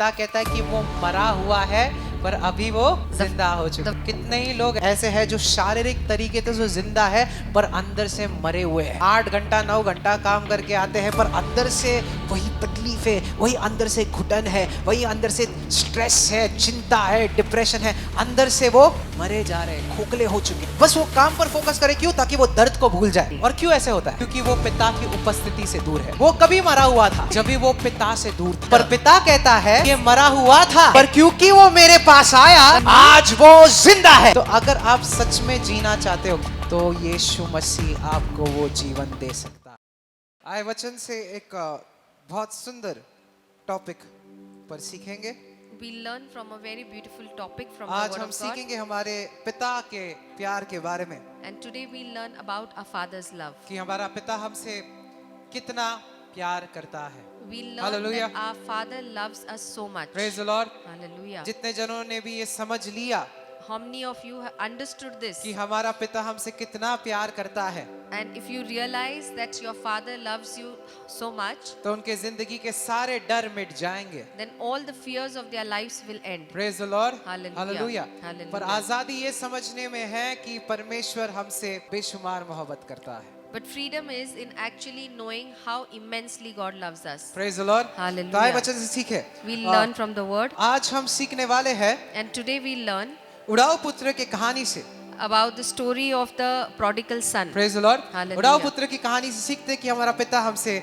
पिता कहता है कि वो मरा हुआ है पर अभी वो जिंदा हो चुका। कितने ही लोग ऐसे हैं जो शारीरिक तरीके से जो जिंदा है पर अंदर से मरे हुए हैं। 8 घंटा 9 घंटा काम करके आते हैं पर अंदर से वही तकलीफ है, वही अंदर से घुटन है, वही अंदर से स्ट्रेस है, चिंता है, डिप्रेशन है, अंदर से वो मरे जा रहे हैं, खोखले हो चुके हैं। बस वो काम पर फोकस करे, क्यों? ताकि वो दर्द को भूल जाए। और क्यों ऐसे होता है? क्योंकि वो पिता की उपस्थिति से दूर है। वो कभी मरा हुआ था जब भी वो पिता से दूर था, पर पिता कहता है ये मरा हुआ था पर क्योंकि वो मेरे पास आया आज वो जिंदा है। तो अगर आप सच में जीना चाहते हो तो यीशु मसीह आपको वो जीवन दे सकता है। आए वचन से एक बहुत सुंदर टॉपिक पर सीखेंगे। We learn from a very beautiful topic from the आज Word हम of God. सीखेंगे हमारे पिता के प्यार के बारे में, And today we learn about our Father's love. कि हमारा पिता हमसे कितना प्यार करता है। We learn Hallelujah. that our Father loves us so much. Praise the Lord. Hallelujah. जितने जनों ने भी ये समझ लिया How many of you have understood this? कि हमारा पिता हमसे कितना प्यार करता है, And if you realize that your Father loves you so much, तो उनके जिंदगी के सारे डर मिट जाएंगे। then all the fears of their lives will end. Praise the Lord. Hallelujah. Hallelujah. Hallelujah. पर आजादी ये समझने में है कि परमेश्वर हमसे बेशुमार मोहब्बत करता है। But freedom is in actually knowing how immensely God loves us. Praise the Lord. Hallelujah. तो आए वचन से सीखे। We learn from the Word. आज हम सीखने वाले हैं And today we learn उड़ाऊ पुत्र की कहानी से। about the story of the prodigal son. Praise the Lord. Hallelujah. उड़ाऊ पुत्र की कहानी से सीखते हैं कि हमारा पिता हमसे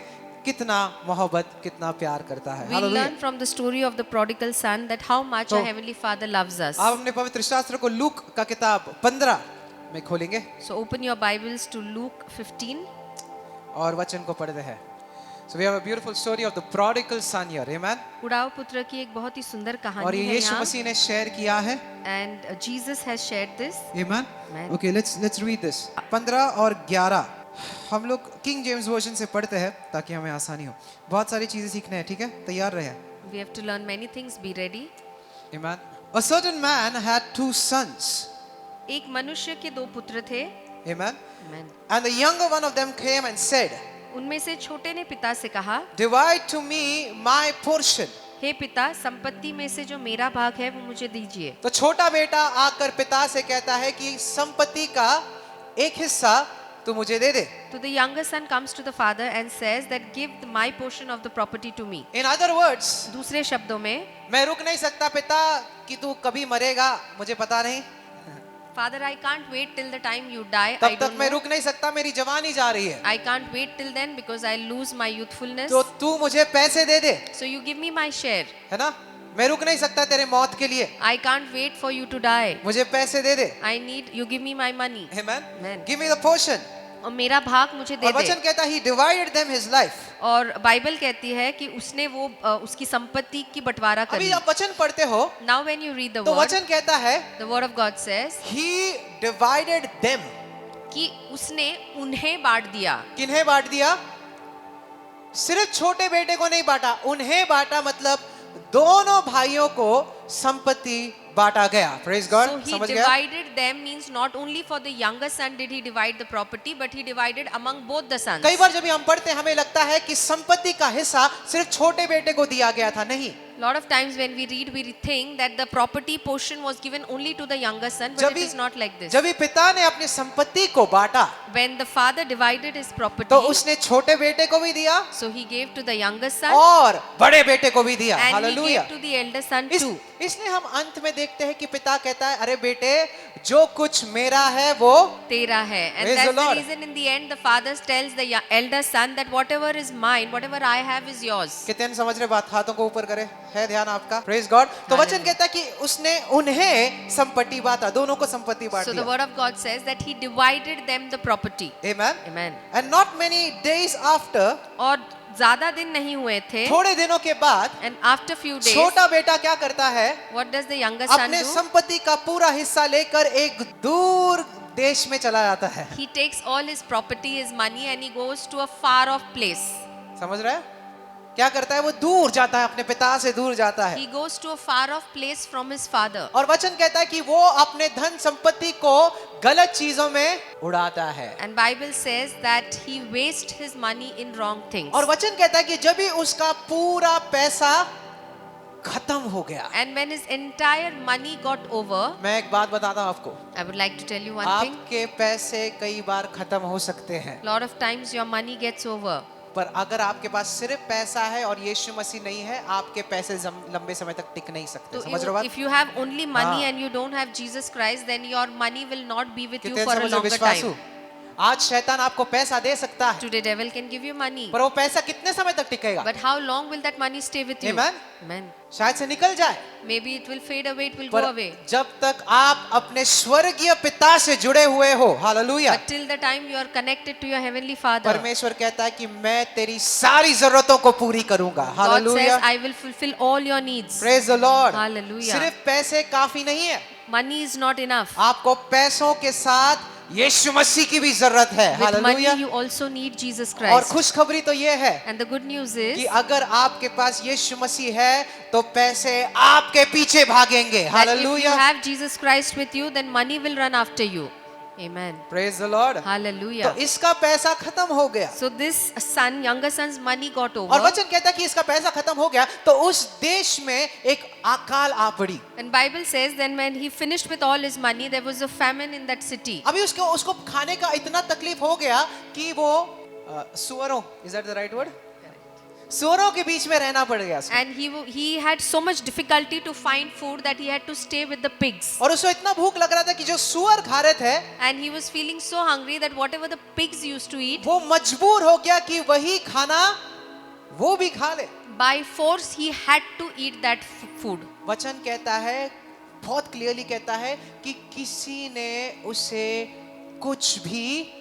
कितना मोहब्बत, कितना प्यार करता है। We Hallelujah. learn from the story of the prodigal son that how much our heavenly Father loves us. आप अपने पवित्र शास्त्र को लूक का किताब 15 में खोलेंगे So open your Bibles to Luke 15 और वचन को पढ़ते हैं। So we have a beautiful story of the prodigal son here. Amen. उड़ाऊ पुत्र की एक बहुत ही सुंदर और कहानी ये है यीशु यहाँ मसीह ने शेयर किया है। and Jesus has shared this. Amen. Amen. Okay, let's read this. 15 और 11 हम लोग किंग जेम्स वर्जन से पढ़ते हैं ताकि हमें आसानी हो। बहुत सारी चीजें सीखने हैं, ठीक है? तैयार रहे। We have to learn many things. Be ready. Amen. A certain man had 2 sons. एक मनुष्य के 2 पुत्र थे. Amen. Amen. And the younger one of them came and said, उनमें से छोटे ने पिता से कहा, divide to me my portion. हे पिता, संपत्ति में से जो मेरा भाग है वो मुझे दीजिए. तो छोटा बेटा आकर पिता से कहता है कि संपत्ति का एक हिस्सा तू मुझे दे दे। So the younger son comes to the father and says that give my portion of the property to me. In other words, दूसरे शब्दों में, मैं रुक नहीं सकता पिता कि तू कभी मरेगा, मुझे पता नहीं। Father, I can't wait till the time you die. I तब तक don't मैं know. रुक नहीं सकता, मेरी जवानी जा रही है। I can't wait till then because I lose my youthfulness. तो तू मुझे पैसे दे दे, So you give me my share. है ना? मैं रुक नहीं सकता तेरे मौत के लिए, I can't wait for you to die. मुझे पैसे दे दे। I need you give me my money. Amen. Amen. Give me the portion. और मेरा भाग मुझे दे और दे. वचन कहता है he divided them his life. और बाइबल कहती है कि उसने वो उसकी संपत्ति की बंटवारा अभी करी. आप वचन पढ़ते हो Now when you read the तो word, वचन कहता है the word of God says he divided them. कि उसने उन्हें बांट दिया. किन्हें बांट दिया? सिर्फ छोटे बेटे को नहीं बांटा, उन्हें बांटा, मतलब दोनों भाइयों को संपत्ति बांटा गया। Praise God. So he समझ गया? divided them means not only for the younger son did he divide the property, but he divided among both the sons. कई बार जब हम पढ़ते हैं हमें लगता है कि संपत्ति का हिस्सा सिर्फ छोटे बेटे को दिया गया था। नहीं, Lot of times when we read, we think that the property portion was given only to the younger son, but it is not like this. जब भी पिता ने अपनी संपत्ति को बांटा When the father divided his property, तो उसने छोटे बेटे को भी दिया so he gave to the younger son और बड़े बेटे को भी दिया। and he hallelujah. gave to the elder son too. इसलिए हम अंत में देखते हैं कि पिता कहता है अरे बेटे जो कुछ मेरा है वो तेरा है. And Praise that's the the Lord. reason in the end the father tells the elder son that whatever is mine, whatever I have is yours. कितने समझ रहे बात? हाथों को ऊपर करे, है ध्यान आपका? Praise God. तो वचन Hallelujah. कहता है कि उसने उन्हें संपत्ति बांटा, दोनों को संपत्ति बांट So the दिया। word of God says that he divided them the property. Amen. Amen. And not many days after, और ज्यादा दिन नहीं हुए थे. थोड़े दिनों के बाद And after few days, छोटा बेटा क्या करता है? what does the younger son अपने do? संपत्ति का पूरा हिस्सा लेकर एक दूर देश में चला जाता है। He takes all his property, his money, and he goes to a far off place. समझ रहे हैं? क्या करता है? वो दूर जाता है, अपने पिता से दूर जाता है। He goes to a far off place from his father. और वचन कहता है कि वो अपने धन संपत्ति को गलत चीजों में उड़ाता है। And Bible says that he wastes his money in wrong things. और वचन कहता है कि जब भी उसका पूरा पैसा खत्म हो गया। And when his entire money got over, मैं एक बात बताता हूँ आपको, I would like to tell you one thing. आपके पैसे कई बार खत्म हो सकते हैं, Lot of times your money gets over. पर अगर आपके पास सिर्फ पैसा है और यीशु मसीह नहीं है, आपके पैसे लंबे समय तक टिक नहीं सकते। So समझ रहे हो बात? if you have only money हाँ। and you don't have Jesus Christ, then your money will not be with you कितने for a समझ longer विश्वासु? time. आज शैतान आपको पैसा दे सकता है, Today devil can give you money, पर वो पैसा कितने समय तक टिकेगा? but how long will that money stay with you? Amen. Amen. शायद से निकल जाए, Maybe it will fade away, it will पर go away. जब तक आप अपने स्वर्गीय पिता से जुड़े हुए हो, hallelujah, But till the time you are connected to your heavenly Father, परमेश्वर कहता है कि मैं तेरी सारी जरूरतों को पूरी करूंगा। God hallelujah, says, I will fulfill all your needs. Praise the Lord. Hallelujah. सिर्फ पैसे काफी नहीं है, Money is not enough. आपको पैसों के साथ यीशु मसीह की भी जरूरत है। With money, hallelujah. you also need Jesus और Christ. खुशखबरी तो ये है And the good news कि is अगर आपके पास यीशु मसीह है तो पैसे आपके पीछे भागेंगे। that if you hallelujah, have Jesus Christ with you, then money will run after you. Amen. Praise the Lord. तो Hallelujah. इसका पैसा खत्म हो गया, So this son, younger son's money got और over. वचन कहता है कि इसका पैसा खत्म हो गया तो उस देश में एक अकाल आ पड़ी। And Bible says then when he finished with all his money, there was a famine in that city. अभी उसको खाने का इतना तकलीफ हो गया कि वो सुअरों, is that the right word, सुअरों के बीच में रहना पड़ गया उसको। And he had so much difficulty to find food that he had to stay with the pigs. और उसको इतना भूख लग रहा था कि जो सुअर खा रहे थे And he was feeling so hungry that whatever the pigs used to eat, वो मजबूर हो गया कि वही खाना वो भी खा ले। by force he had to eat that food. वचन कहता है, बहुत क्लियरली कहता है कि किसी ने उसे कुछ भी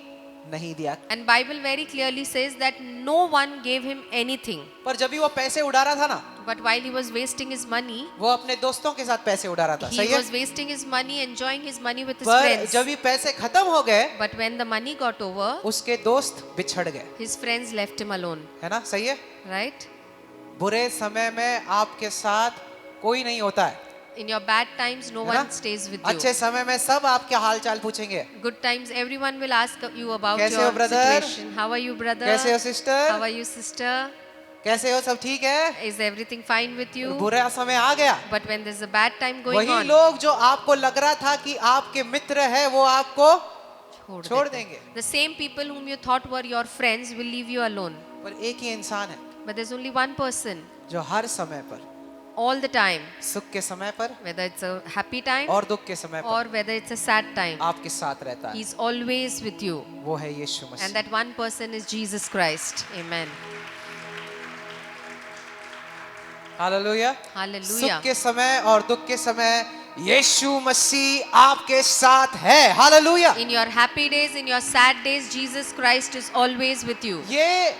नहीं दिया। And Bible very clearly says that no one gave him anything. पर जब भी वो पैसे उड़ा रहा था ना, But while he was wasting his money, वो अपने दोस्तों के साथ पैसे उड़ा रहा था। he सही है? was wasting his money, enjoying his money with his पर friends. जब भी पैसे खत्म हो गए, But when the money got over, उसके दोस्त बिछड़ गए। his friends left him alone. है ना? सही है? Right? बुरे समय में आपके साथ कोई नहीं होता है, In your bad times, no है ना? one stays with अच्छे you. समय में सब आपके हाल चाल पूछेंगे। Good times, everyone will ask you about कैसे हो your brother? situation. How are you, brother? कैसे हो How sister? are you, sister? कैसे हो? सब ठीक है? Is everything fine with you? बुरा समय आ गया, But when there's a bad time going वही on, लोग जो आपको लग रहा था कि आपके मित्र है वो आपको छोड़ देते हैं. देंगे। The same people whom you thought were your friends will leave you alone. पर एक ही इंसान है But there's only one person जो हर समय पर, all the time, सुख के समय पर whether it's a happy time और दुख के समय पर or whether it's a sad time, आपके साथ रहता है। He's always with you. वो है यीशु And Masih. that one person is Jesus Christ. Amen. Hallelujah. Hallelujah. सुख के समय और दुख के समय यीशु मसीह आपके साथ है। Hallelujah. In your happy days, in your sad days, Jesus Christ is always with you. ये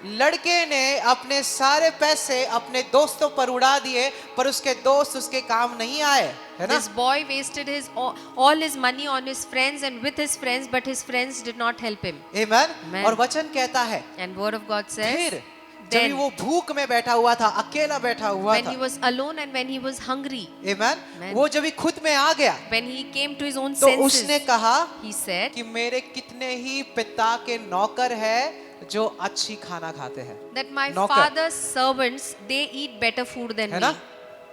लड़के ने अपने सारे पैसे अपने दोस्तों पर उड़ा दिए, पर उसके दोस्त उसके काम नहीं आए, है ना? This boy wasted all his money on his friends and with his friends, but his friends did not help him. आमीन। Amen. और वचन कहता है And word of God says, फिर जब then वो भूख में बैठा हुआ था, अकेला बैठा हुआ when था, he was alone and when he was hungry, आमीन, Amen. वो जब भी खुद में आ गया when he came to his own तो senses, उसने कहा he said कि मेरे कितने ही पिता के नौकर है जो अच्छी खाना खाते हैं, that my नौकर। father's servants, they eat better food than है me. ना?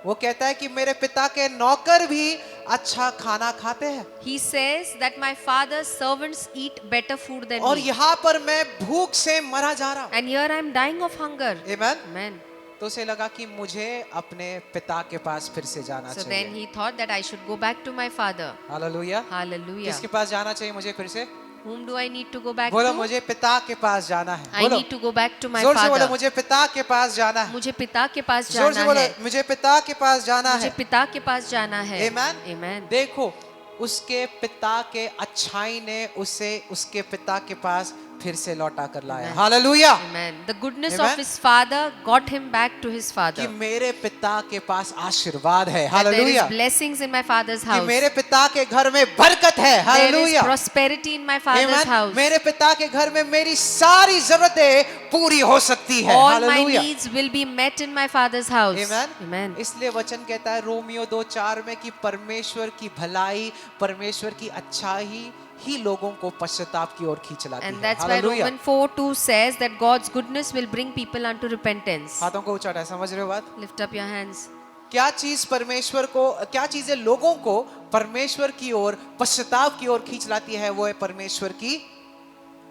वो कहता है कि मेरे पिता के नौकर भी अच्छा खाना खाते हैं, He says that my father's servants eat better food than और me. यहाँ पर मैं भूख से मरा जा रहा हूँ। And here I am dying of hunger. आमीन। Amen. तो उसे लगा कि मुझे अपने पिता के पास फिर से जाना So then चाहिए। he thought that I should go back to my father. Hallelujah. Hallelujah. किसके पास जाना चाहिए मुझे फिर से? Whom do I need to go back बोलो, to? मुझे पिता के पास जाना है। I बोलो, need to go back to my जोर से बोलो, father. मुझे पिता के पास जाना है। मुझे पिता के पास जोर से जाना बोलो, है. मुझे पिता के पास जाना मुझे है। पिता के पास जाना है. Amen. Amen. देखो, उसके पिता के अच्छाई ने उसे उसके पिता के पास फिर से लौटा कर लाया। Amen. Hallelujah. Amen. The goodness Amen. of his father got him back to his कि father. मेरे पिता के पास आशीर्वाद है। That there hallelujah. is blessings in my father's कि house. मेरे पिता के घर में बरकत है। There is hallelujah. prosperity in my father's Amen. house. मेरे पिता के घर में मेरी सारी जरूरतें पूरी हो सकती है। All my hallelujah. needs will be met in my father's house. Amen. Amen. इसलिए वचन कहता है रोमियो 2:4 में कि परमेश्वर की भलाई, परमेश्वर की अच्छाई ही लोगों को पश्चाताप की ओर खींच लाती And है। that's why hallelujah. Romans 4:2 says that God's goodness will bring people unto repentance. हाथों को ऊंचा उठाए, समझ रहे हो बात? Lift up your hands. क्या चीज परमेश्वर को, क्या चीजें लोगों को परमेश्वर की ओर, पश्चाताप की ओर खींच लाती है, वो है परमेश्वर की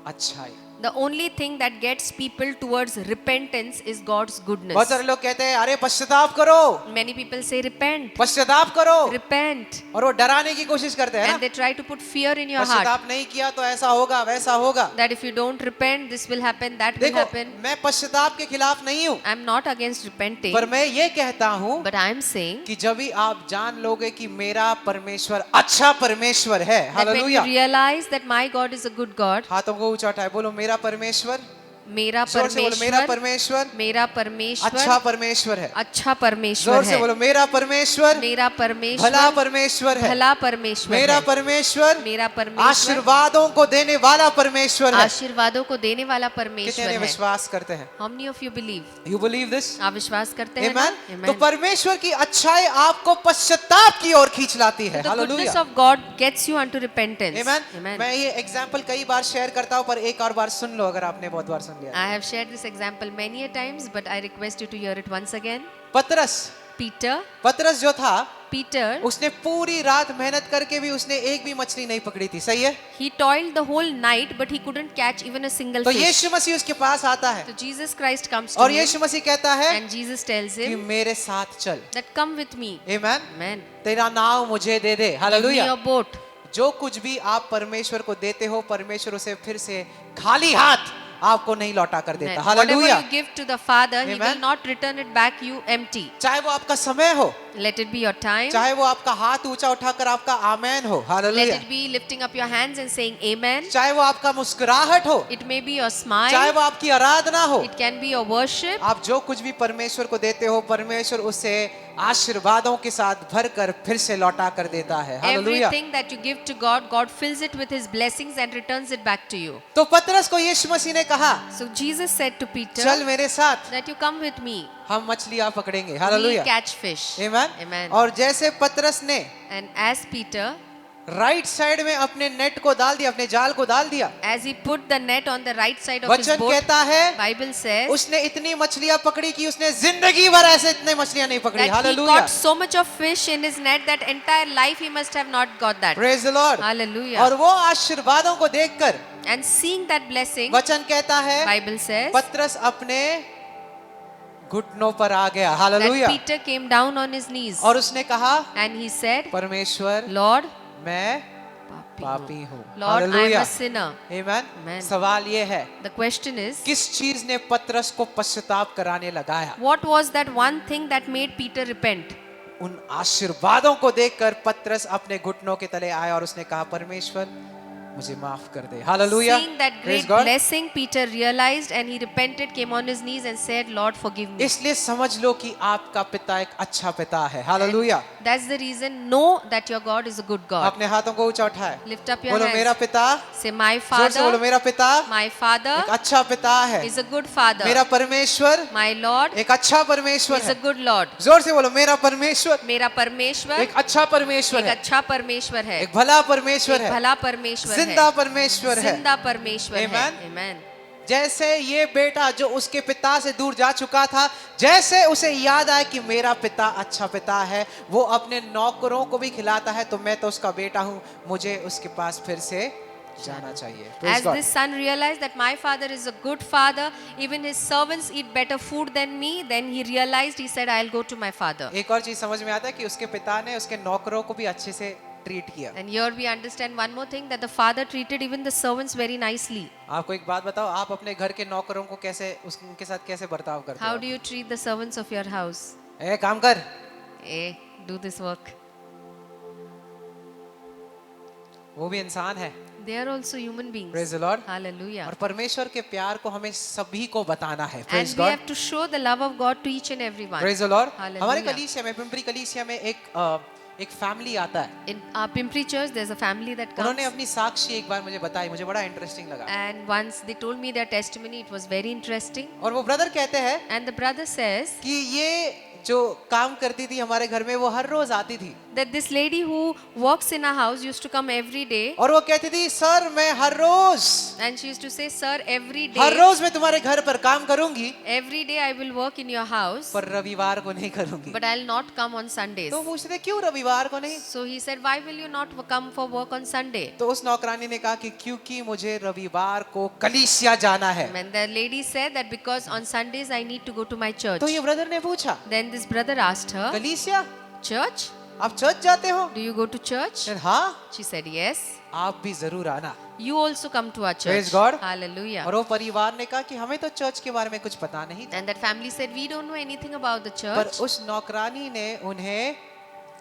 अच्छाई। The only thing that gets people towards repentance is God's goodness. बहुत सारे लोग कहते हैं अरे पश्चाताप करो, Many people say repent, पश्चाताप करो, repent, और वो डराने की कोशिश करते हैं and ना, they try to put fear in your heart पश्चाताप नहीं किया तो ऐसा होगा वैसा होगा। that if you don't repent, this will happen, that will देखो happen. मैं पश्चाताप के खिलाफ नहीं हूँ, I'm not against repenting, पर मैं ये कहता हूँ but I'm saying कि जब भी आप जान लोगे कि मेरा परमेश्वर अच्छा परमेश्वर है, that when you hallelujah, realize that my God is a good God, हाथों को ऊंचा उठाए, बोलो मेरा परमेश्वर, मेरा जोर से बोलो मेरा परमेश्वर, परमेश्वर मेरा परमेश्वर अच्छा परमेश्वर है, अच्छा परमेश्वर जोर से है, बोलो मेरा परमेश्वर मेरा परमेश्वर भला परमेश्वर है, भला परमेश्वर मेरा है, परमेश्वर मेरा परमेश्वर आशीर्वादों को देने वाला परमेश्वर है। आशीर्वादों को देने वाला कितने परमेश्वर ने है। विश्वास करते हैं? How many of you believe? You believe this? आप विश्वास करते हैं ना? Amen? तो परमेश्वर की अच्छाई आपको पश्चाताप की ओर खींच लाती है, The goodness hallelujah, of God gets you unto repentance. Amen? Amen. मैं ये एग्जाम्पल कई बार शेयर करता हूँ, पर एक और बार सुन लो अगर आपने बहुत बार सुन लिया। I have shared this example many a times, but I request you to hear it once again. पतरस, पतरस जो था, Peter, उसने पूरी रात मेहनत करके भी उसने एक भी मछली नहीं पकड़ी थी, सही है? he toiled the whole night, but he couldn't catch even a single तो fish. यीशु मसीह उसके पास आता है So Jesus Christ comes to और him, यीशु मसीह कहता है and Jesus tells कि him मेरे साथ चल, that come with me. Amen, Amen. तेरा नाव मुझे दे दे, Give me hallelujah. your boat. जो कुछ भी आप परमेश्वर को देते हो, परमेश्वर उसे फिर से खाली हाथ आपको नहीं लौटा कर देता, Amen. Whatever hallelujah. you give to the Father, He Amen. will not return it back you empty. चाहे वो आपका समय हो, Let it be your time. चाहे वो आपका हाथ ऊंचा उठाकर आपका आमेन हो, Let hallelujah, it be lifting up your hands and saying Amen. चाहे वो आपका मुस्कुराहट हो, It may be your चाहे smile. वो आपकी आराधना हो, It can be your worship. आप जो कुछ भी परमेश्वर को देते हो, परमेश्वर उसे आशीर्वादों के साथ भरकर फिर से लौटा कर देता है, hallelujah. Everything that you give to God, God fills it with His blessings and returns it back to you. तो पतरस को यीशु मसीह ने कहा So Jesus said to Peter चल मेरे साथ, that you come with me. हम मछलियां पकड़ेंगे, We hallelujah, catch fish. Amen. Amen. और जैसे पतरस ने And as Peter, right side में अपने नेट को डाल दिया, अपने जाल को डाल दिया, as he put the net on the right side of his वचन boat, कहता है Bible says उसने इतनी मछलियां पकड़ी कि उसने जिंदगी भर ऐसे इतने मछलियां नहीं पकड़ी, that he hallelujah, caught so much of fish in his net that entire life he must have not got that. Praise the Lord. Hallelujah. और वो आशीर्वादों को देखकर And seeing that blessing, वचन कहता है Bible says पतरस अपने घुटनों पर आ गया, that hallelujah, Peter came down on his knees और उसने कहा and he said, परमेश्वर Lord, मैं पापी पापी हूँ. हूँ, Lord, I am hallelujah, a sinner. Amen. Amen. सवाल ये है The question is, किस चीज ने पतरस को पश्चाताप कराने लगाया? what was that one thing that made Peter repent? उन आशीर्वादों को देखकर पतरस अपने घुटनों के तले आया और उसने कहा परमेश्वर मुझे माफ कर दे, hallelujah, Seeing that praise great God. blessing, Peter realized and he repented, came on his knees and said, Lord, forgive me. इसलिए समझ लो कि आपका पिता एक अच्छा पिता है, hallelujah. That's the reason, know that your God is a good God. अपने हाथों को ऊंचा उठाए, Lift up your बोलो hands. मेरा पिता, Say, my जोर से बोलो Father, मेरा पिता my Father एक अच्छा पिता है, is a good Father. मेरा परमेश्वर My Lord एक अच्छा परमेश्वर is a है, good Lord. जोर से बोलो मेरा परमेश्वर मेरा परमेश्वर एक अच्छा परमेश्वर एक है, अच्छा परमेश्वर है, एक भला परमेश्वर एक है, भला परमेश्वर है, जिंदा परमेश्वर है। जिंदा परमेश्वर है. Amen. Amen. जैसे ये बेटा जो उसके पिता से दूर जा चुका था, जैसे उसे याद आया कि मेरा पिता अच्छा पिता है, वो अपने नौकरों को भी खिलाता है, तो मैं तो उसका बेटा हूं, मुझे उसके पास फिर से जाना चाहिए। Praise As God. this son realized that my father is a good father, even his servants eat better food than me, then he realized, he said, I'll go to my father. एक और चीज समझ में आता है कि उसके पिता ने उसके नौकरों को भी अच्छे से ट्रीट किया। And here we understand one more thing, that the father treated even the servants very nicely. आपको एक बात बताओ, आप अपने घर के नौकरों को कैसे उनके साथ कैसे बर्ताव करते How हो? do you treat the servants of your house? ए काम कर, Hey, do this work. वो भी इंसान है। They are also human beings. Praise the Lord. Hallelujah. और परमेश्वर के प्यार को हमें सभी को बताना है। Praise And we God. have to show the love of God to each and everyone. Praise the Lord. Hallelujah. हमारे कलीसिया में, पिंपरी कलीसिया में एक फैमिली आता है। In our Pimpri church, there's a family that comes. उन्होंने अपनी साक्षी एक बार मुझे बताई, मुझे बड़ा इंटरेस्टिंग लगा। And once they told me their testimony, it was very interesting. और वो ब्रदर कहते हैं And the brother says कि ये जो काम करती थी हमारे घर में, वो हर रोज आती थी that this lady who works in our house used to come every day, और वो कहती थी, सर मैं हर रोज and she used to say, sir, every her day, रोज मैं तुम्हारे घर पर काम करूंगी, every day I will work in your house, पर रविवार को नहीं करूंगी। but I'll not come on Sundays. तो पूछते थे, क्यों रविवार को नहीं? So he said, why will you not come for work on Sunday? तो उस नौकरानी ने कहा कि क्योंकि मुझे रविवार को कलीसिया जाना है। And the lady said that because on Sundays I need to go to my church. तो ये ब्रदर ने पूछा, Then this brother asked her, कलीसिया, church? आप चर्च जाते हो? Do you go to church? हाँ, She said, yes. आप भी जरूर आना। You also come to our church. Praise God. Hallelujah. और वो परिवार ने कहा कि हमें तो चर्च के बारे में कुछ पता नहीं था, And that family said, we don't know anything about the पर church. उस नौकरानी ने उन्हें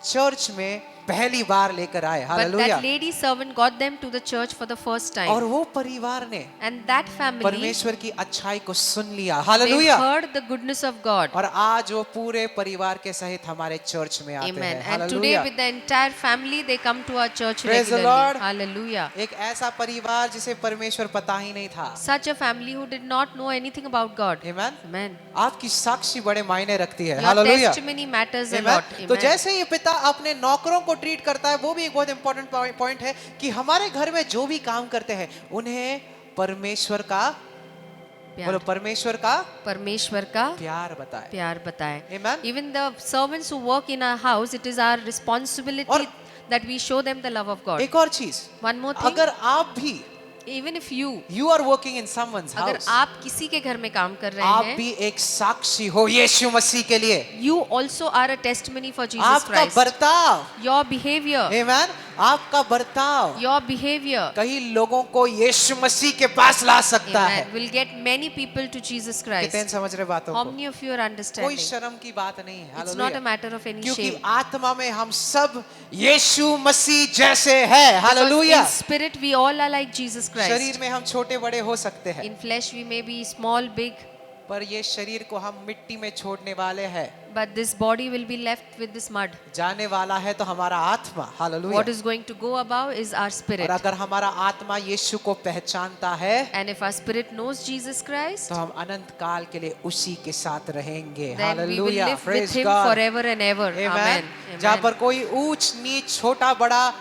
चर्च में पहली बार लेकर आए। But hallelujah. that lady servant got them to the church for the first और time. वो परिवार ने And that family, परमेश्वर की अच्छाई को सुन लिया। they hallelujah. heard the goodness of God. और आज वो पूरे परिवार के सहित हमारे चर्च में आते Amen. हैं। And today hallelujah. with the entire family, they come to our church Praise the regularly. Lord. Hallelujah. एक ऐसा परिवार जिसे परमेश्वर पता ही नहीं था। Such a family who did not know anything about God. Amen. Amen. आपकी साक्षी बड़े मायने रखती है। Your hallelujah. testimony matters a Amen. lot. तो Amen. जैसे ये पिता अपने नौकरों को ट्रीट करता है, वो भी एक बहुत इंपॉर्टेंट पॉइंट है कि हमारे घर में जो भी काम करते हैं उन्हें परमेश्वर का, बोलो प्यार, परमेश्वर का परमेश्वर का प्यार बताए। प्यार बताए. Amen. Even the servants who work in our house, it is our responsibility और- that we show them the love of God. एक और चीज, One more thing, अगर आप भी even if you are working in someone's अगर house, आप किसी के घर में काम कर रहे आप हैं, भी एक साक्षी हो यीशु मसीह के लिए। you also are a testimony for Jesus आपका Christ. बर्ताव, Your behavior, आमेन, आपका बर्ताव your behavior, कई लोगों को यीशु मसीह के पास ला सकता है। amen, will get many people to Jesus कितने Christ. समझ रहे बातों How को? many of you are कोई understanding? शर्म की बात नहीं है। It's not a hallelujah. matter of any क्योंकि shame. आत्मा में हम सब यीशु मसीह जैसे हैं। Hallelujah. Because in spirit we all are like Jesus शरीर Christ. में हम छोटे बड़े हो सकते हैं, In flesh we may be small, big, पर ये शरीर को हम मिट्टी में छोड़ने वाले हैं। but this body will be left with this mud. जाने वाला है तो हमारा आत्मा। Hallelujah. What is going to go above is our और spirit. अगर हमारा आत्मा यीशु को पहचानता है And if our spirit knows Jesus Christ, तो हम अनंत काल के लिए उसी के साथ रहेंगे। then we will hallelujah. live with praise him God. forever and ever. Amen. Amen. जहाँ Amen. पर कोई ऊंच नीच छोटा बड़ा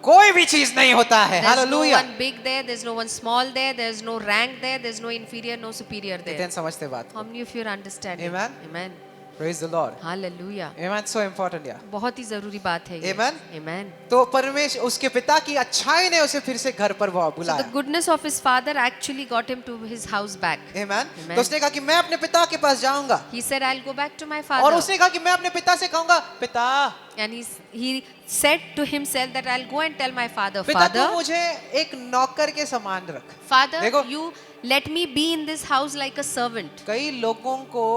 कोई भी चीज नहीं होता है। There's no hallelujah. one big there, there's no one small there, there's no rank there, there's no inferior, no superior there. कितने समझते बात? How many of you are understanding? Amen. Amen. Praise the Lord. Hallelujah. Amen. So important यार। बहुत ही जरूरी बात है ये. Amen. Amen. तो परमेश्वर उसके पिता की अच्छाई ने उसे फिर से घर पर So the बुलाया। goodness of his father actually got him to his house back. Amen. Amen. तो उसने कहा कि मैं अपने पिता के पास जाऊंगा, He said, I'll go back to my और father. उसने कहा कि मैं अपने पिता से कहूंगा, पिता, And he said to himself that I'll go and tell my father, पिता तू Father, मुझे एक नौकर के समान रख। Father, देखो। you let me be in this house like a servant. कई लोगों को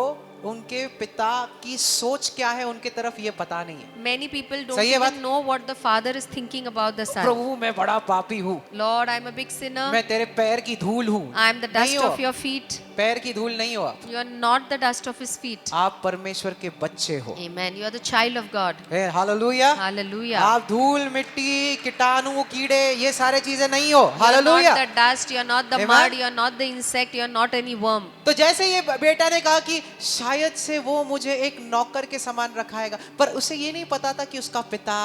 उनके पिता की सोच क्या है उनके तरफ ये पता नहीं है। Many people don't सही है बात? even know what the father is thinking about the son. प्रभु मैं बड़ा पापी हूँ, Lord, I'm a big sinner. मैं तेरे पैर की धूल हूँ। I'm the dust नहीं हो, of your feet. पैर की धूल नहीं हो आप। You are not the dust of his feet. आप परमेश्वर के बच्चे हो। Amen. You are the child of God. Hallelujah. Hallelujah. आप धूल मिट्टी कीटाणु कीड़े ये सारे चीजें नहीं हो। You are hallelujah. not the dust, you are not the Amen. mud, you are not the insect, you are not any worm. तो जैसे ये बेटा ने कहा कि शायद से वो मुझे एक नौकर के समान रखाएगा, पर उसे ये नहीं पता था कि उसका पिता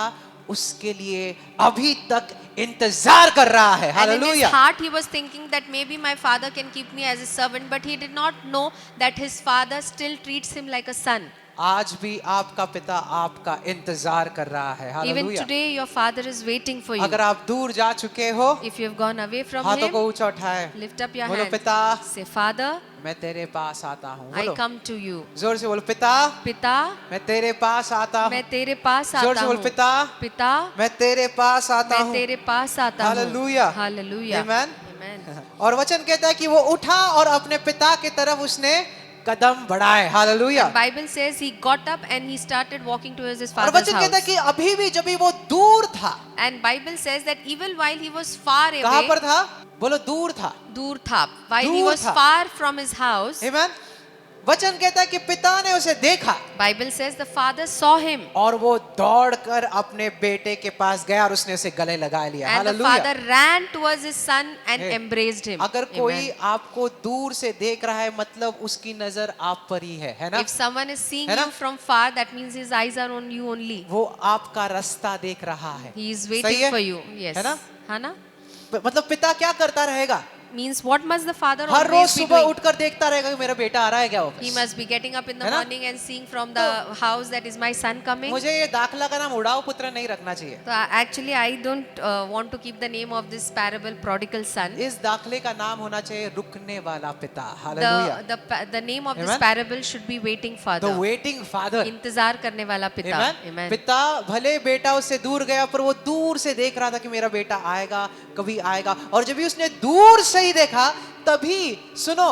उसके लिए अभी तक इंतजार कर रहा है। And in his hallelujah. heart he was thinking that maybe my father can keep me as a servant, but he did not know that his father still treats him like a son. आज भी आपका पिता आपका इंतजार कर रहा है। Even hallelujah. today your father is waiting for you. अगर आप दूर जा चुके हो, If you have gone away from हाथों him, को ऊंचा उठाए, lift up your बोलो hands. पिता Say, Father, मैं तेरे पास आता हूँ। I बोलो come to you. जोर से बोलो पिता पिता, मैं तेरे पास आता हूँ। मैं तेरे पास जोर आता से बोल हूँ. पिता पिता, मैं तेरे पास आता मैं हूँ। तेरे पास आता हूँ. Hallelujah. Hallelujah. Amen. Amen. और वचन कहता है कि वो उठा और अपने पिता की तरफ उसने कदम बढ़ाए। Hallelujah. And Bible says he got up and he started walking towards his और father's वचन कहता है house. कि अभी भी जब भी वो दूर था, And Bible says that even while he was far कहाँ पर away, था? बोलो दूर था। दूर था, while he दूर was था। far from his house, Amen. वचन कहता है कि पिता ने उसे देखा Bible says the father saw him. और वो दौड़कर अपने बेटे के पास गया और उसने उसे गले लगा लिया। And the hallelujah. father ran towards his son and Hey, embraced him. अगर कोई Amen. आपको दूर से देख रहा है मतलब उसकी नजर आप पर ही है ना? If someone is seeing है ना? you from far, that means his eyes are on you only. वो आपका रास्ता देख रहा है। He is सही waiting है? for you. Yes. है ना? है ना? मतलब पिता क्या करता रहेगा? Means what must the father her rose always be सुबह doing? उठकर देखता रहेगा कि मेरा बेटा आ रहा है क्या He वापस? must be getting up in the है ना? morning and seeing from the house that is my son coming. मुझे ये दाखला का नाम उड़ाऊ पुत्र नहीं रखना चाहिए। So actually I don't want to keep the name of this parable prodigal son. इस दाखले का नाम होना चाहिए रुकने वाला पिता। Hallelujah. The name of this Amen. parable should be waiting the father. Waiting father. इंतजार करने वाला पिता. Amen? Amen. पिता भले बेटा उससे दूर गया पर वो दूर से देख रहा था कि मेरा बेटा आएगा, कभी आएगा। और जब भी उसने दूर से ही देखा तभी सुनो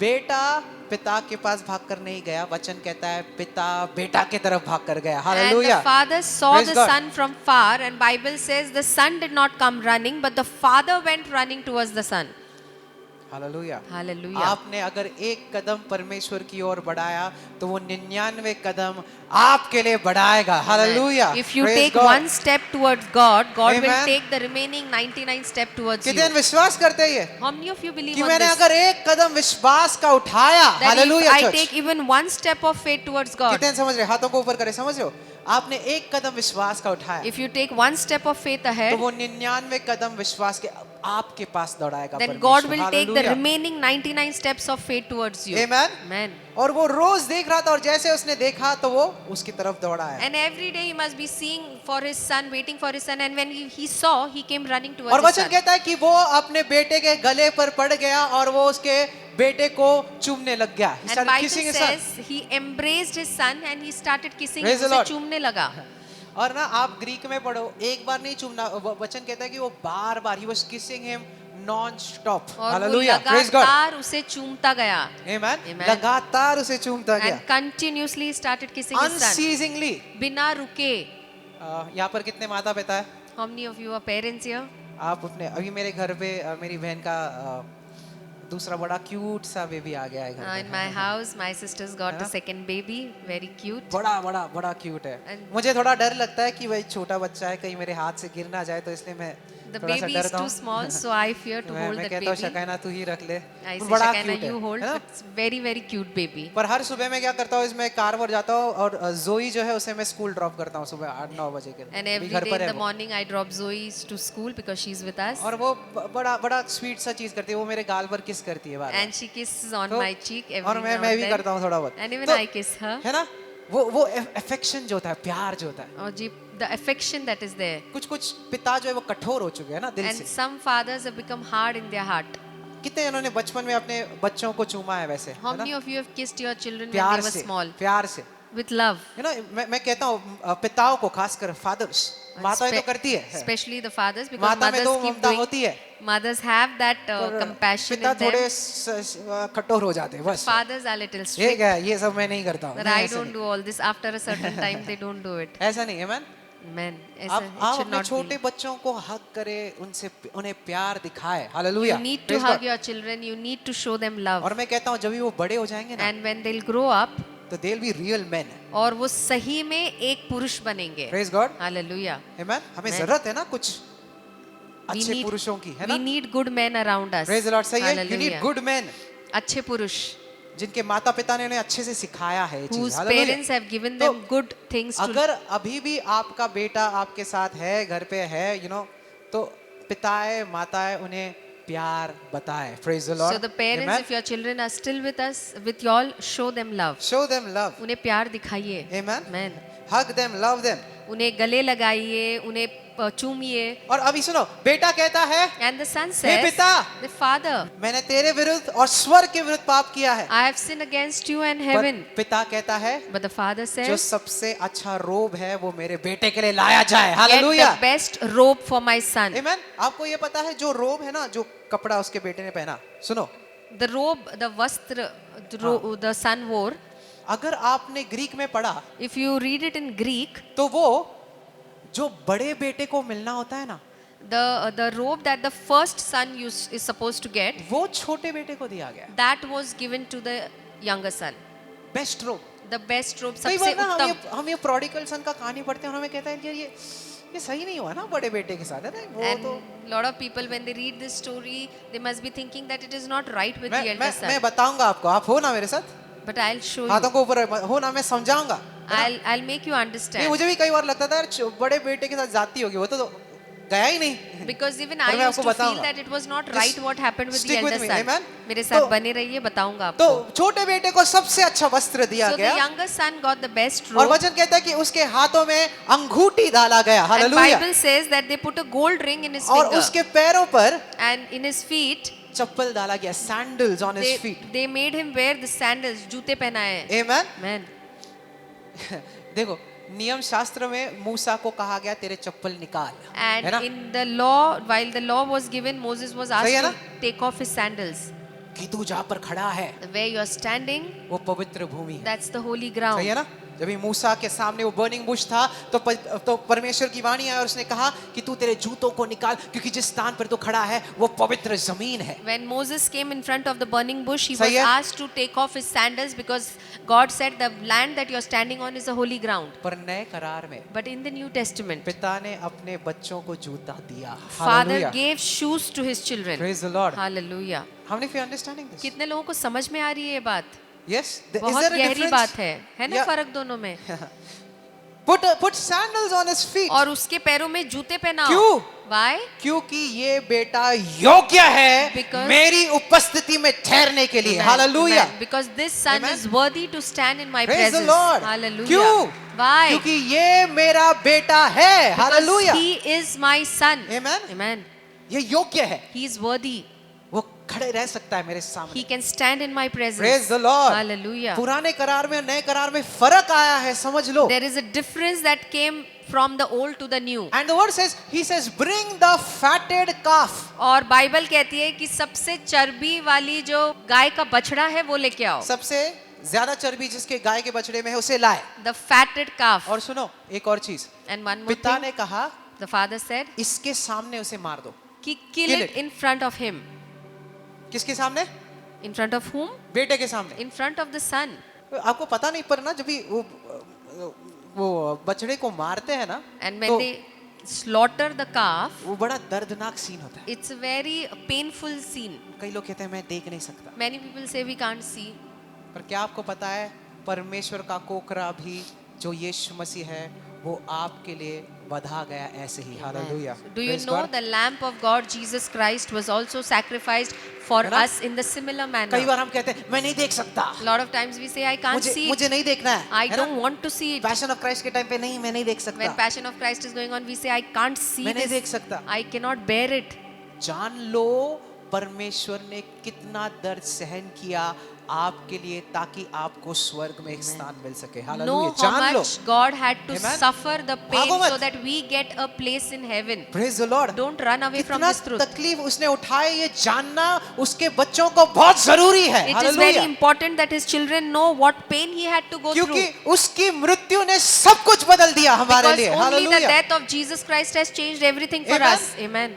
बेटा पिता के पास भागकर नहीं गया। वचन कहता है पिता बेटा की तरफ भागकर गया। And hallelujah. the father saw Praise the God. son from far, and Bible says the son did not come running, but the father went running towards the son. Hallelujah. Hallelujah. आपने अगर एक कदम परमेश्वर की ओर बढ़ाया तो वो 99 कदम आपके लिए बढ़ाएगा। Hallelujah. If you Praise take God. one step towards God, God will Amen. take the remaining 99 step towards you. कितने विश्वास करते हैं ये How many of you believe कि on मैंने this? अगर एक कदम विश्वास का उठाया। That if hallelujah I church. take even one step of faith towards God, कितने समझ रहे? हाथों को ऊपर करें। समझ रहे हो? आपने एक कदम विश्वास का उठाया if you take one step of faith तो ahead, वो 99 कदम विश्वास के आपके पास दौड़ाएगा then God परमेश्वर। will take the hallelujah. remaining 99 steps of faith towards you. Amen. Amen. और वो रोज देख रहा था और जैसे उसने देखा तो वो उसकी तरफ दौड़ा है। And every day he must be seeing for his son, waiting for his son. And when he saw, he came running towards और his वचन son. कहता है कि वो अपने बेटे के गले पर पड़ गया और वो उसके बेटे को चूमने लग गया। He And started Bible kissing his son. says he embraced his son and he started kissing Praise him. the उसे Lord. चूमने लगा. और ना आप ग्रीक में पढ़ो एक बार नहीं चूमना। वचन कहता है कि वो बार बार he was kissing him non-stop. और वो Hallelujah. Praise God. लगातार उसे चूमता गया. Amen. Amen. लगातार उसे चूमता गया। And continuously he started kissing his son. Unceasingly. बिना रुके. यहाँ पर कितने माता पिता है? How many of you are parents here? आप अपने अभी मेरे घर पे मेरी बहन का दूसरा बड़ा क्यूट सा बेबी आ गया है घर In पे। my house, my sister's got हाँ। a second baby, very cute. बड़ा बड़ा बड़ा क्यूट है। And- मुझे थोड़ा डर लगता है कि भाई छोटा बच्चा है कहीं मेरे हाथ से गिर ना जाए तो इसलिए मैं The थोड़ा सा baby is डरता too हूँ। small, so I fear to hold मैं that कहता हूँ baby. शकायना तू ही रख ले। I वो say, बड़ा Shakana, क्यूट है you hold. है ना? But it's very, very cute baby. पर हर सुबह मैं क्या करता हूँ इसमें कार पर जाता हूँ और जोई जो है उसे मैं स्कूल ड्रॉप करता हूँ सुबह 8-9 बजे के And अभी every घर day पर in है the वो। morning, I drop Zoe to school because she's with us. और वो बड़ा बड़ा स्वीट सा चीज करती है। वो मेरे गाल पर किस करती है बार And she kisses on तो- my cheek every और मैं now and भी then. करता हूँ थोड़ा बहुत। And even तो- I kiss her. है ना? वो अफेक्शन जो होता है प्यार जो होता है। और जी, the affection that is there. कुछ पिता जो है वो कठोर हो चुके हैं ना दिल And से। some fathers have become hard in their heart. कितने इन्होंने बचपन में अपने बच्चों को चूमा है वैसे How है ना? many of you have kissed your children when प्यार they were से small? प्यार से With love. है ना? मैं कहता हूँ पिताओं को खासकर फादर्स माताएं तो करती है Especially the fathers, because माता में mothers तो keep ममता doing. होती है Mothers have that पर compassion पिता in them. थोड़े कठोर हो जाते हैं बस। Fathers are little ये strict. क्या है? ये सब मैं नहीं करता हूँ। But नहीं, I ऐसा don't नहीं। do all this. After a certain time, they don't do it. ऐसा नहीं है मैन। Man, आप it आप should अपने not छोटे be. बच्चों को हक करे उनसे उन्हें प्यार दिखाए। Hallelujah. You need to Praise hug God। your children. You need to show them love. और मैं कहता हूँ जब भी वो बड़े हो जाएंगे ना And when they'll grow up, तो they'll be real men। और वो सही में एक पुरुष बनेंगे. Praise God। Hallelujah. Amen। हमें Amen. जरूरत है ना कुछ We अच्छे need- पुरुषों की है We ना? need good men around us. Praise the Lord। सही है। You need Hallelujah. good men अच्छे पुरुष. जिनके माता पिता ने उन्हें अच्छे से सिखाया है ये चीज। Whose Hallelujah। parents have given तो them good things to. अगर अभी भी आपका बेटा आपके साथ है घर पे है तो पिताएं माताएं उन्हें प्यार बताएं। Praise the Lord। So the parents, Amen। if your children are still with us, with y'all, show them love. Show them love। उन्हें प्यार दिखाइए. Amen। Amen. Hug them, love them। उन्हें गले लगाइए, उन्हें चूमिए. और अभी सुनो बेटा कहता है And the son hey says, पिता the father, मैंने तेरे विरुद्ध और स्वर्ग के विरुद्ध पाप किया है। I have sinned against you and पर heaven. पिता कहता है But the father जो says, सबसे अच्छा रोब है वो मेरे बेटे के लिए लाया जाए। get hallelujah. the best robe for my son. आमेन। आपको ये पता है जो रोब है ना जो कपड़ा उसके बेटे ने पहना सुनो The robe, the vastra, the son wore. अगर आपने ग्रीक में पढ़ा If you read it in Greek, तो वो जो बड़े बेटे को मिलना होता है ना the robe that the first son is supposed to get, वो छोटे बेटे को दिया गया। that was given to the younger son. Best रोब. The best robe, कई सबसे बार ना उत्तम. हम ये प्रोडिगल सन का कहानी पढ़ते हैं और हमें कहता है कि ये सही नहीं हुआ ना बड़े बेटे के साथ, है ना? वो And तो lot of people when they read this story, they must be thinking that it is not right with the elder मैं son. बताऊंगा आपको, आप हो ना मेरे साथ, But I'll show हाथों you. को ऊपर हो ना, मैं समझाऊंगा. I'll make you नहीं, understand. मुझे भी कई बार लगता था यार बड़े बेटे के साथ जाती होगी, वो तो गया ही नहीं. Because even पर I मैं used आपको to feel बताऊंगा. that it was not Just right what happened with the stick with elder me, son. amen? मेरे साथ तो- बने रहिए, बताऊंगा तो आपको. छोटे बेटे को सबसे अच्छा वस्त्र दिया So the गया younger son got the best और robe. वचन कहता है कि उसके हाथों में अंगूठी डाला गया. And hallelujah. Bible says that they put a gold ring in his और finger. उसके पैरों पर And in his feet, चप्पल डाला गया, sandals on his feet. they made him wear the sandals, जूते पहनाए हैं. आमेन. Amen. देखो, नियम शास्त्र में मूसा को कहा गया तेरे चप्पल निकाल, है And ना? in the law, while the law was given, Moses was asked सही है to ना? take off his sandals. कि तू जहाँ पर खड़ा है Where you are standing, वो पवित्र भूमि है. that's the holy सही ground. है ना? जब भी मूसा के सामने वो बर्निंग बुश था तो परमेश्वर की वाणी आई और उसने कहा कि तू तेरे जूतों को निकाल, क्योंकि जिस स्थान पर तू खड़ा है वो पवित्र जमीन है. When Moses came in front of the burning bush, he was सही है? asked to take off his sandals because God said the land that you are standing on is a holy ground. पर नए करार में But in the New Testament, पिता ने अपने बच्चों को जूता दिया. Father Hallelujah. gave shoes to his children. Praise the Lord. Hallelujah. How many of you are understanding this? कितने लोगों को समझ में आ रही है ये बात? Yes. Is बहुत there a गहरी difference? बात है ना? Yeah. फर्क दोनों में. Put sandals on his feet. और उसके पैरों में जूते पहनाओ. क्यों? Why? क्योंकि ये बेटा योग्य है Because- मेरी उपस्थिति में ठहरने के लिए. Amen. Hallelujah. Amen. Because this son Amen. is worthy to stand in my Praise the presence. Lord. Hallelujah. क्यों? Why? क्योंकि ये मेरा बेटा है. Because hallelujah. he is my son. Amen. Amen. ये योग्य है, He is worthy. वो खड़े रह सकता है मेरे सामने. He can stand in my presence. Praise the Lord. Hallelujah. पुराने करार में नए करार में फर्क आया है, समझ लो. There is a difference that came from the old to the new. And the word says, he says, bring the fatted calf. और बाइबल कहती है कि सबसे चर्बी वाली जो गाय का बछड़ा है वो लेके आओ. सबसे ज्यादा चर्बी जिसके गाय के बछड़े में है उसे लाए. The fatted calf. और सुनो एक और चीज, And one more पिता thing, ने कहा the father said, इसके सामने उसे मार दो. कि kill Kill it it. in front of him. किसके सामने? In front of whom? बेटे के सामने. In front of the son. आपको पता नहीं, पर ना जब भी वो बछड़े को मारते हैं ना, And when तो they slaughter the calf, वो बड़ा दर्दनाक सीन होता है. it's a very painful scene. कई लोग कहते हैं मैं देख नहीं सकता, Many people say we can't see. पर क्या आपको पता है परमेश्वर का कोकरा भी जो यीशु मसीह है वो आपके लिए बधा गया ऐसे ही. Hallelujah. Do you Praise know God. the lamb of God, Jesus Christ, was also sacrificed for है ना? us in the similar कई manner. बार हम कहते हैं मैं नहीं देख सकता, A lot of times we say, I can't see मुझे it. नहीं देखना है. I है ना? don't want to see it. Passion of Christ के टाइम पे नहीं, मैं नहीं देख When सकता, Passion of Christ is going on, we say, I can't see मैं नहीं देख this. सकता. I cannot bear it. जान लो परमेश्वर ने कितना दर्द सहन किया आपके लिए ताकि आपको स्वर्ग में एक स्थान मिल सके. Know hallelujah. how जान लो. much God had to Amen. suffer the pain भागो मत. so that we get a place in heaven. Praise the Lord. Don't run away from कितना this truth. तकलीफ उसने उठाए ये जानना उसके बच्चों को बहुत जरूरी है. It is very hallelujah. important that his children know what pain he had to go क्योंकि through. उसकी मृत्यु ने सब कुछ बदल दिया हमारे Because लिए. only the hallelujah. death of Jesus Christ has changed everything for Amen. us. Amen.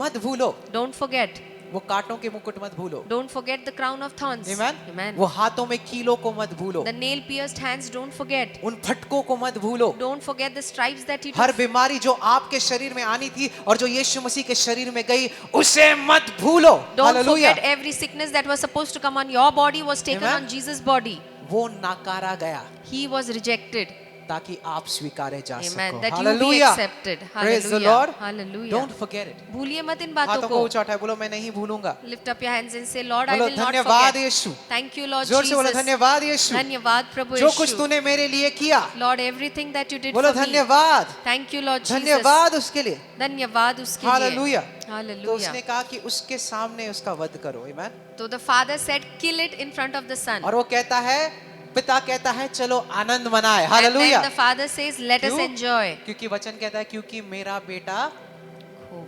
मत भूलो Don't forget. वो कांटों के मुकुट मत भूलो. Don't forget the crown of thorns. Amen. Amen. वो हाथों में कीलों को मत भूलो. The nail pierced hands, don't forget. उन फटकों को मत भूलो. Don't forget the stripes that he her took. बीमारी जो आपके शरीर में आनी थी और जो यीशु मसीह के शरीर में गई उसे मत भूलो. Don't hallelujah. forget every sickness that was supposed to come on your body was taken Amen. on Jesus' body. वो नाकारा गया He was rejected. ताकि आप स्वीकारे जा Amen. सको. That you be hallelujah. accepted. Praise the Hallelujah. Lord. Hallelujah. Don't forget it. भूलिए मत इन बातों हाथों को को. ऊंचा उठाए, बोलो मैं नहीं भूलूंगा. Lift up your hands and say, Lord, I बोलो will not धन्यवाद forget. Yeshu. Thank you, Lord जोर से बोलो Jesus. धन्यवाद यीशु. धन्यवाद प्रभु जो कुछ यीशु. तूने मेरे लिए किया, Lord, everything that you did बोलो for me. धन्यवाद. Thank you, Lord Jesus. धन्यवाद उसके लिए. धन्यवाद उसके लिए. हालेलुया. तो Hallelujah. उसने कहा कि उसके सामने उसका वध करो. आमेन. तो the father said, kill it in front of the son. और वो कहता है, पिता कहता है चलो आनंद मनाए. And hallelujah. then the father says, let us क्यों? enjoy. क्योंकि वचन कहता है क्योंकि मेरा बेटा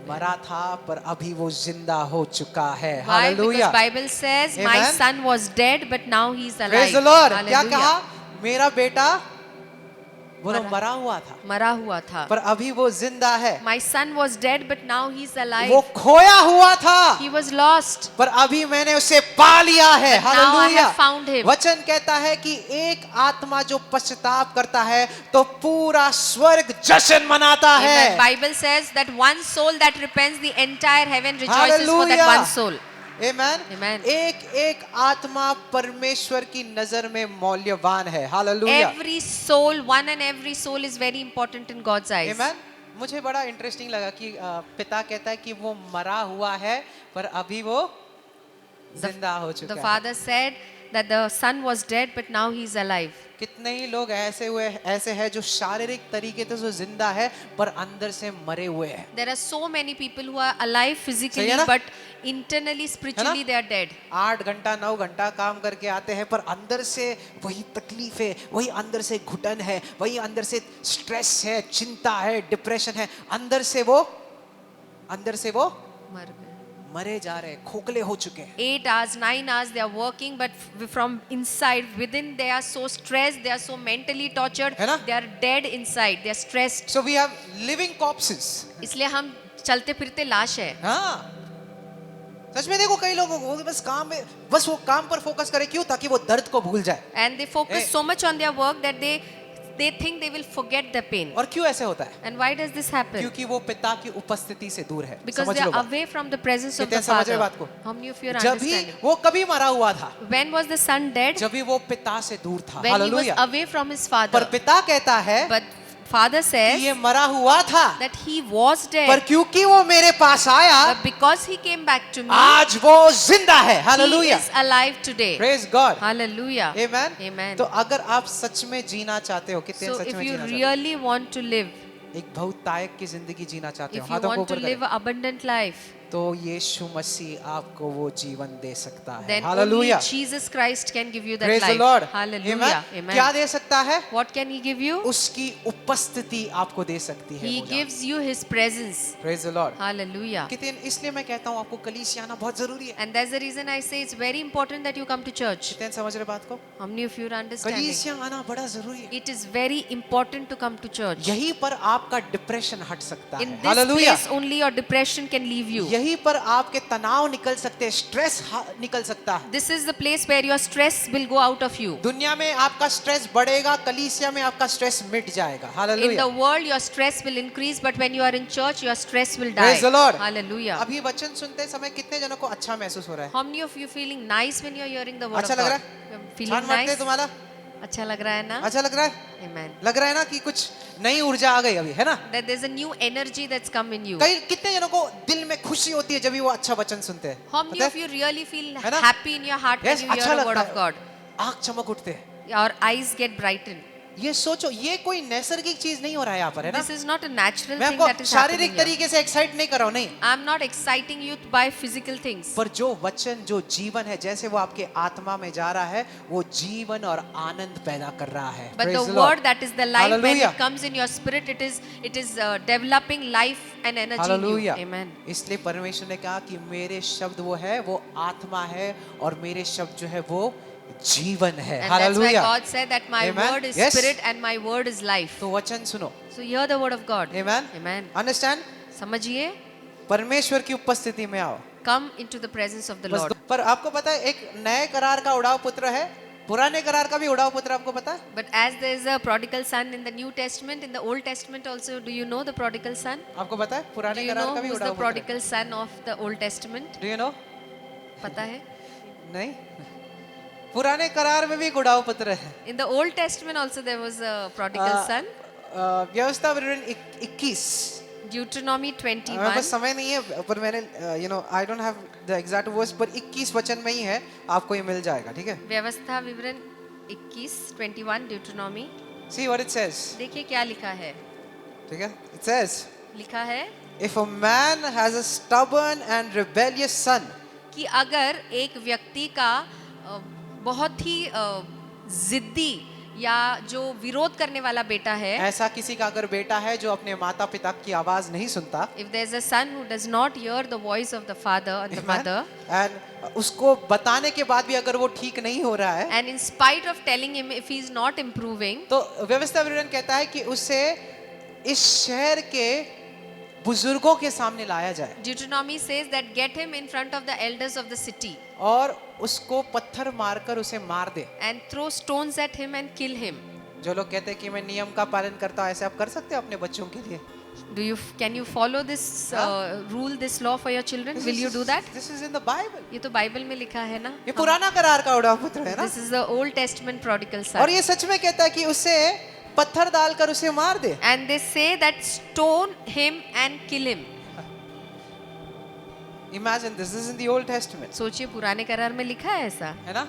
मरा था पर अभी वो जिंदा हो चुका है. Why? Hallelujah. Because Bible says, my Amen. son was dead, but now he's alive. Praise the Lord. क्या Hallelujah. कहा? मेरा बेटा बोलो मरा हुआ था मरा हुआ था. पर अभी वो जिंदा है. My son was dead, but now he's alive. वो खोया हुआ था He was lost. पर अभी मैंने उसे पा लिया है. But now I hallelujah. have found him. वचन कहता है कि एक आत्मा जो पश्चाताप करता है तो पूरा स्वर्ग जश्न मनाता है. Amen. Bible says that one soul that repents, the entire heaven rejoices for that Hallelujah. one soul. Amen. Amen. एक एक आत्मा परमेश्वर की नजर में मौल्यवान है. Hallelujah. Every soul, one and every soul is very important in God's eyes. Amen. मुझे बड़ा इंटरेस्टिंग लगा कि पिता कहता है कि वो मरा हुआ है पर अभी वो जिंदा हो चुका The है. father said that the son was dead, but now he is alive. कितने ही लोग ऐसे हैं जो शारीरिक तरीके से जो जिंदा है पर अंदर से मरे हुए हैं. There are so many people who are alive physically, सही है ना? but internally, spiritually, they are dead. 8 घंटा 9 घंटा काम करके आते हैं पर अंदर से वही तकलीफ है, वही अंदर से घुटन है, वही अंदर से स्ट्रेस है, चिंता है, डिप्रेशन है. अंदर से वो मर गए. मरे जा रहे हैं, खोखले हो चुके हैं. 8 hours, 9 hours, they are working, but from inside, within, they are so stressed, they are so mentally tortured, है ना? they are dead inside, they are stressed. So we have living corpses. इसलिए हम चलते फिरते लाश है. हाँ, सच में देखो कई लोग वो बस वो काम पर फोकस करे. क्यों? ताकि वो दर्द को भूल जाए. And they focus Hey. so much on their work that they think they will forget the pain. और क्यों ऐसे होता है? And why does this happen? क्योंकि वो पिता की उपस्थिति से दूर है. Because समझ they लो are बात. away from the presence of कितने the समझ रहे Father. बात को? How many of you are जब भी understanding? वो कभी मरा हुआ था, When was the son dead? जब भी वो पिता से दूर था. When he was hallelujah. away from his पर father. पिता कहता है But Father कि says ये मरा हुआ था that he was पर dead. क्योंकि वो मेरे पास आया But because he came back to me, आज वो जिंदा है. he hallelujah. is alive today. Praise God. Hallelujah. Amen. Amen. तो अगर आप सच में जीना चाहते हो, कितने So सच if में you जीना चाहते really want to live, हो, एक बहुतायक की जिंदगी जीना चाहते हो, if you हाथों को want to ऊपर करें, live an abundant life, तो यीशु मसीह आपको वो जीवन दे सकता है. then only hallelujah. Jesus Christ can give you that praise the life. Lord. Hallelujah. आमेन. क्या Amen. दे सकता है? What can he give you? उसकी उपस्थिति आपको दे सकती है. He gives you his presence. Praise the Lord. Hallelujah. कितने इसलिए मैं कहता हूँ आपको कलीसिया आना बहुत जरूरी है. And that's the reason I say it's very important that you come to church. कितने समझ रहे बात को? How many of you are understanding? कलीसिया आना बड़ा जरूरी है. It is very important to come to church. यहीं पर आपका डिप्रेशन हट सकता In है. this hallelujah. place only your depression can leave you. यहीं पर आपके तनाव निकल सकते हैं, स्ट्रेस निकल सकता है. This is the place where your stress will go out of you. दुनिया में आपका स्ट्रेस बढ़ेगा, कलीसिया में आपका स्ट्रेस मिट जाएगा. In hallelujah. the world your stress will increase, but when you are in church your stress will die. Praise the Lord. Hallelujah. अभी वचन सुनते समय कितने जनों को अच्छा महसूस हो रहा है? How many of you feeling nice when you are hearing the word अच्छा of लग God? रहा है? You're feeling छान मारते nice? तुम्हारा? अच्छा लग रहा है ना? अच्छा लग रहा है? Amen. लग रहा है ना कि कुछ नई ऊर्जा आ गई अभी, है ना? That there's a new energy that's come in you. कई कितने जनों को दिल में खुशी होती है जब भी वो अच्छा वचन सुनते हैं? How many पता of है? you really feel है ना? happy in your heart when Yes, you अच्छा hear the word लगता of है. God? आँख चमक उठते हैं. Your eyes get brightened. ये सोचो, ये कोई नैसर्गिक चीज नहीं हो रहा है यहाँ पर, है ना? This is not a natural मैं thing that आपको is happening शारीरिक here. तरीके से एक्साइट नहीं कर रहा हूँ, नहीं. I'm not exciting you by physical things. पर जो वचन, जो जीवन है, जैसे वो आपके आत्मा में जा रहा है, वो जीवन और आनंद पैदा कर रहा है. But Praise the the Lord. word that is the life, when Hallelujah. it comes in your spirit, it is developing life and energy in you. Hallelujah. Amen. इसलिए परमेश्वर ने कहा कि मेरे शब्द वो है, वो आत्मा है, और मेरे शब्द जो है वो जीवन है. And that's why hallelujah. God said that my Amen. word is Yes. spirit and my word is life. तो वचन सुनो. So hear the word of God. Amen. Amen. Understand? समझिए, परमेश्वर की उपस्थिति में आओ. come into the presence of the बस Lord. पर आपको पता है एक नए करार का उड़ाव पुत्र है, पुराने करार का भी उड़ाव पुत्र आपको पता है? But as there is a prodigal son in the New Testament, in the Old Testament also, do you know the prodigal son? आपको पता है Do पुराने you करार know का भी who's the उड़ाव पुत्र prodigal son of the Old Testament? है. Do you know? पता है? नहीं. पुराने करार में भी एक उड़ाव पुत्र है. In the Old Testament also there was a prodigal son. व्यवस्था विवरण 21. Deuteronomy हमें 21. बस समय नहीं है, पर मैंने I don't have the exact words, पर 21 वचन में ही है, आपको ये मिल जाएगा, ठीक है? व्यवस्था विवरण 21 Deuteronomy. See what it says. देखिए क्या लिखा है. ठीक है? It says, लिखा है if a man has a stubborn and rebellious son, कि अगर एक व्यक्ति का बहुत ही जिद्दी या जो विरोध करने वाला बेटा है, ऐसा किसी का अगर बेटा है जो अपने माता पिता की आवाज नहीं सुनता, if there's a son who does not hear the voice of the father and the mother, and उसको बताने के बाद भी अगर वो ठीक नहीं हो रहा है, and in spite of telling him if he is not improving, तो व्यवस्था विवरण कहता है कि उसे इस शहर के बुजुर्गों के सामने लाया जाए Deuteronomy says that get him in front of the elders of the city और उसको पत्थर मारकर उसे मार दे। and throw stones at him and kill him. जो लोग कहते हैं कि मैं नियम का पालन करता हूँ, ऐसे आप कर सकते हो अपने बच्चों के लिए? Can you follow this rule, this law for your children? Will you do that? This is in the Bible. ये तो बाइबल में लिखा है ना। ये पुराना करार का उड़ाव पुत्र है ना, This is the Old Testament prodigal और son. ये सच में कहता है कि उसे पत्थर डालकर उसे मार दे। And they say that stone him and kill him. Imagine this is in the Old Testament, सोचिए पुराने करार में लिखा है ऐसा। है ना?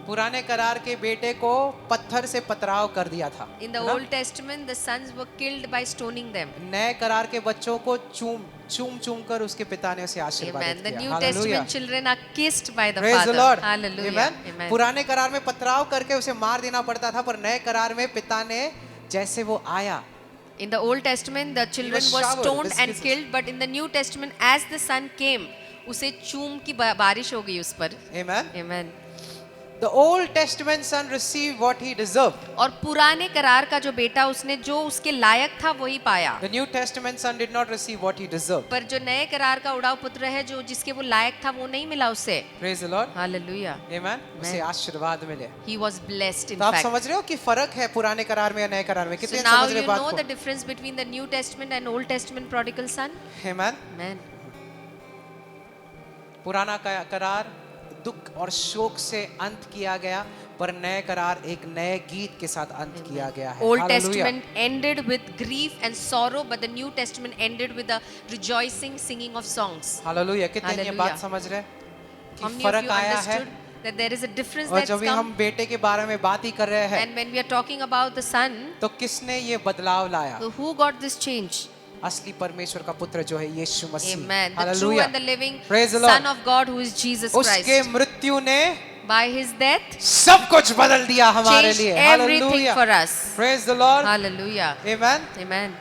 पुराने करार के बेटे को पत्थर से पथराव कर दिया था। In the है ना? Old Testament, the sons were killed by stoning them. नए करार के बच्चों को चूम कर उसके पिता ने उसे Amen. आशीर्वादित The किया। New Hallelujah. Testament children are kissed by the Praise the Father. Lord. Hallelujah. Amen. Amen. पुराने करार में पथराव करके उसे मार देना पड़ता था, पर नए करार में पिता ने जैसे वो आया, In the Old Testament, the children was were showered stoned with and kisses. killed, but in the New Testament, as the son came, उसे चूम की बारिश हो गई उस पर। Amen. Amen. The Old Testament son received what he deserved. और पुराने करार का जो बेटा उसने जो उसके लायक था वही पाया। The New Testament son did not receive what he deserved. पर जो नए करार का उड़ाव पुत्र है जो जिसके वो लायक था वो नहीं मिला उसे। Praise the Lord. Hallelujah. Amen. उसे आशीर्वाद मिले। He was blessed in तो आप fact. समझ रहे हो कि फर्क है पुराने करार में या नए करार में? So कितने now समझ रहे you बात know को? the difference between the New Testament and Old Testament prodigal son. Amen. Amen. पुराना करार दुख और शोक से अंत किया गया, पर नए करार एक नए गीत के साथ अंत किया गया है। Old Hallelujah. Testament ended with grief and sorrow, but the New Testament ended with the rejoicing, singing of songs. Hallelujah. कितने ये Hallelujah. बात समझ रहे हैं How कि many of फर्क you आया है? understood that there is a difference और that's जब भी हम come? बेटे के बारे में बात ही कर रहे हैं, And when we are talking about the son, तो किसने ये बदलाव लाया? so who got this change? असली परमेश्वर का पुत्र जो है यीशु मसीह। Amen. The true Hallelujah. and the living Praise the Lord. Son of God who is Jesus उसके Christ. मृत्यु ने By his death, सब कुछ बदल दिया हमारे changed लिए। everything Hallelujah. for us. Praise the Lord. Hallelujah. Amen. Amen.